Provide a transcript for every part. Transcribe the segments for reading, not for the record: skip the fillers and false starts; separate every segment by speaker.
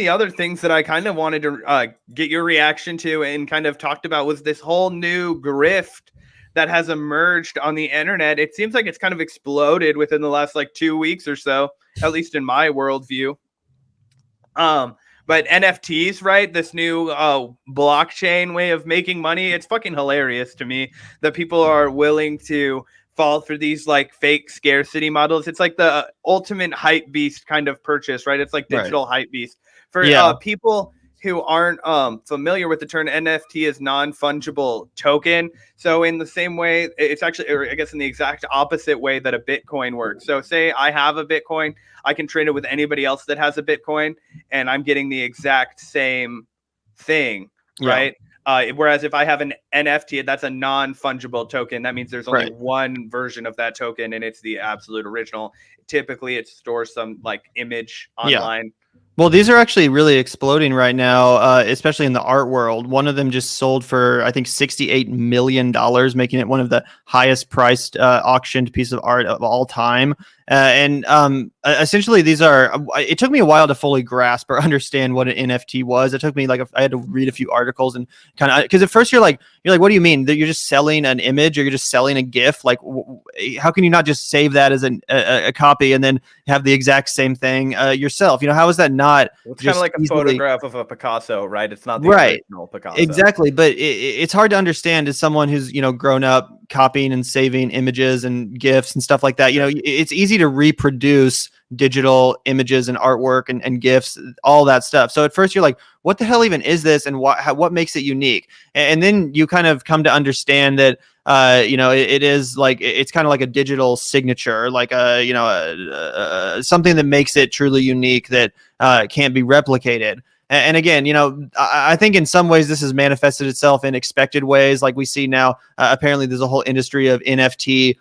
Speaker 1: the other things that I kind of wanted to get your reaction to and kind of talked about was this whole new grift that has emerged on the internet. It seems like it's kind of exploded within the last like 2 weeks or so, at least in my worldview. But NFTs, right? This new blockchain way of making money. It's fucking hilarious to me that people are willing to fall for these like fake scarcity models. It's like the ultimate hype beast kind of purchase, right? It's like digital hype beast. For people who aren't familiar with the term, NFT is non-fungible token. So in the same way, it's actually, or I guess in the exact opposite way that a Bitcoin works. So say I have a Bitcoin, I can trade it with anybody else that has a Bitcoin, and I'm getting the exact same thing, right? Whereas if I have an NFT, that's a non-fungible token. That means there's only one version of that token, and it's the absolute original. Typically, it stores some like image online.
Speaker 2: Well, these are actually really exploding right now, especially in the art world. One of them just sold for, I think, $68 million, making it one of the highest priced auctioned piece of art of all time. Essentially, these are. It took me a while to fully grasp or understand what an NFT was. It took me like I had to read a few articles and kind of, because at first you're like, what do you mean that you're just selling an image or you're just selling a GIF? Like, how can you not just save that as a copy and then have the exact same thing yourself? How is that not?
Speaker 1: It's kind of like a photograph of a Picasso, right? It's not the original Picasso.
Speaker 2: Exactly, but it's hard to understand as someone who's grown up copying and saving images and GIFs and stuff like that. It's easy to reproduce digital images and artwork and GIFs, all that stuff. So at first you're like, what the hell even is this, and what makes it unique? And then you kind of come to understand that it is like, it's kind of like a digital signature, like something that makes it truly unique that can't be replicated. And again, I think in some ways this has manifested itself in expected ways. Like we see now, apparently there's a whole industry of NFT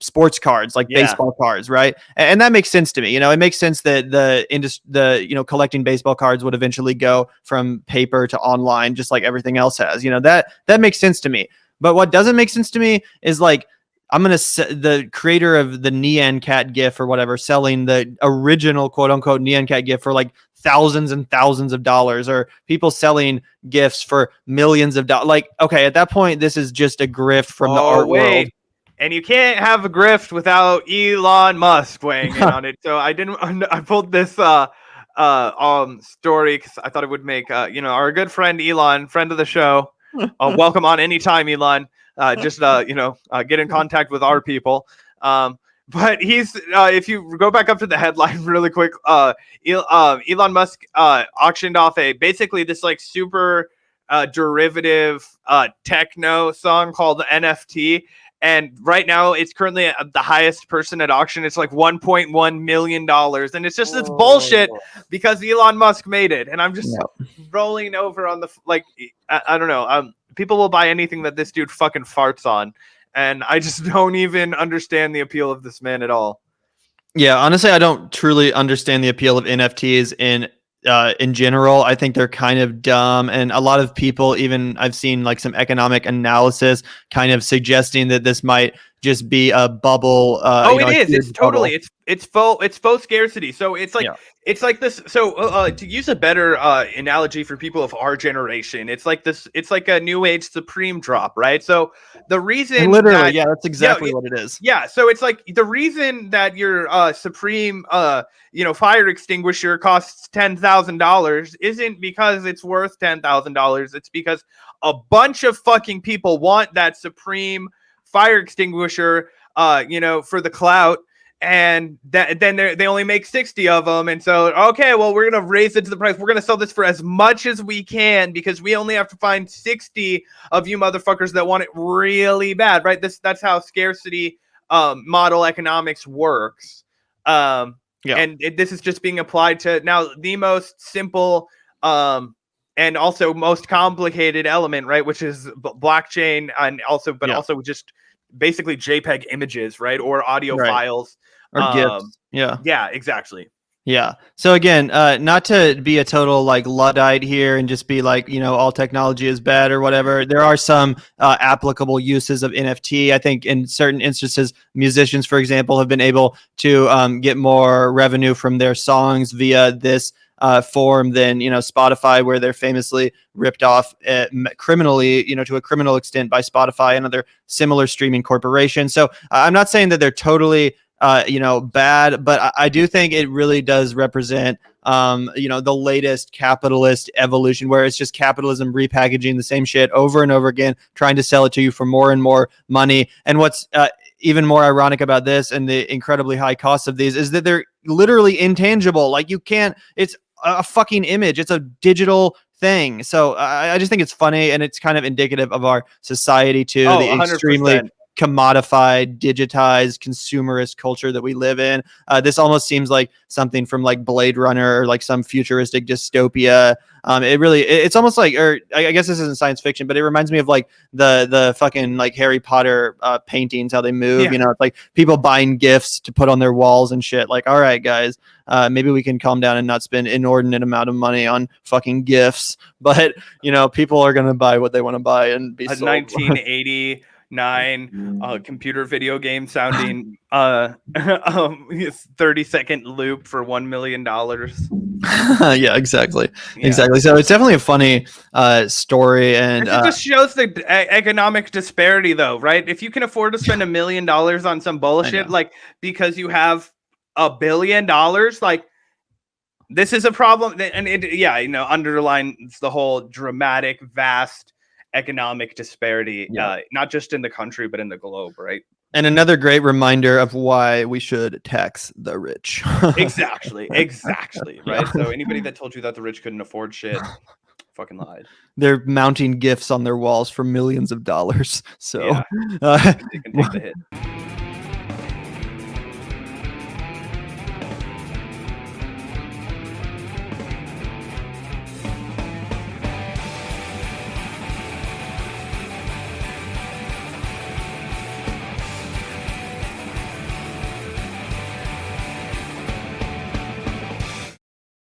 Speaker 2: sports cards, like baseball cards, right? And that makes sense to me. It makes sense that the collecting baseball cards would eventually go from paper to online, just like everything else has. That makes sense to me. But what doesn't make sense to me is like, the creator of the Nyan Cat GIF or whatever, selling the original quote unquote Nyan Cat GIF for like thousands and thousands of dollars, or people selling GIFs for millions of dollars. Like, okay, at that point, this is just a grift from the art world.
Speaker 1: And you can't have a grift without Elon Musk weighing in on it. So I pulled this story because I thought it would make our good friend Elon, friend of the show, welcome on anytime, Elon. Just get in contact with our people. But he's if you go back up to the headline really quick, Elon Musk auctioned off basically this like super derivative techno song called the NFT. And right now, it's currently the highest person at auction. It's like $1.1 million. And it's just this bullshit because Elon Musk made it. And I'm just rolling over on I don't know. People will buy anything that this dude fucking farts on. And I just don't even understand the appeal of this man at all.
Speaker 2: Yeah, honestly, I don't truly understand the appeal of NFTs in general. I think they're kind of dumb, and a lot of people, even I've seen like some economic analysis kind of suggesting that this might just be a bubble.
Speaker 1: It is. It's totally. It's faux scarcity. So it's like this. So to use a better analogy for people of our generation, it's like this. It's like a new age Supreme drop, right? So the reason,
Speaker 2: that's exactly what it is.
Speaker 1: Yeah. So it's like the reason that your Supreme fire extinguisher costs $10,000 isn't because it's worth $10,000. It's because a bunch of fucking people want that Supreme fire extinguisher for the clout, and then they only make 60 of them, and so okay, well, we're gonna raise it to the price. We're gonna sell this for as much as we can because we only have to find 60 of you motherfuckers that want it really bad, right? That's how scarcity model economics works. And this is just being applied to now the most simple and also most complicated element, right, which is blockchain, and also just basically JPEG images, right, or audio files,
Speaker 2: or GIFs.
Speaker 1: Yeah, exactly.
Speaker 2: Yeah. So again, not to be a total like Luddite here and just be like, all technology is bad or whatever. There are some applicable uses of NFT. I think in certain instances, musicians, for example, have been able to get more revenue from their songs via this form than, Spotify, where they're famously ripped off criminally, to a criminal extent by Spotify and other similar streaming corporations. So I'm not saying that they're totally bad, but I do think it really does represent, the latest capitalist evolution, where it's just capitalism repackaging the same shit over and over again, trying to sell it to you for more and more money. And what's even more ironic about this and the incredibly high cost of these is that they're literally intangible. Like, you can't, it's a fucking image. It's a digital thing. So I just think it's funny, and it's kind of indicative of our society too.
Speaker 1: Oh,
Speaker 2: the
Speaker 1: 100%.
Speaker 2: extremely commodified, digitized, consumerist culture that we live in. This almost seems like something from like Blade Runner or like some futuristic dystopia. It's almost like, or I guess this isn't science fiction, but it reminds me of like the fucking like Harry Potter paintings, how they move.
Speaker 1: Yeah.
Speaker 2: It's like people buying gifts to put on their walls and shit. Like, all right, guys, maybe we can calm down and not spend inordinate amount of money on fucking gifts. But people are gonna buy what they want to buy and be
Speaker 1: a
Speaker 2: sold.
Speaker 1: 1989 computer video game sounding 30-second loop for $1 million.
Speaker 2: Yeah, exactly. So it's definitely a funny story, and
Speaker 1: it just shows the economic disparity, though, right? If you can afford to spend $1 million on some bullshit, like because you have $1 billion, like this is a problem, and it underlines the whole dramatic, vast economic disparity, not just in the country but in the globe, right?
Speaker 2: And another great reminder of why we should tax the rich.
Speaker 1: exactly right. So anybody that told you that the rich couldn't afford shit fucking lied.
Speaker 2: They're mounting gifts on their walls for millions of dollars, so
Speaker 1: they can take the hit.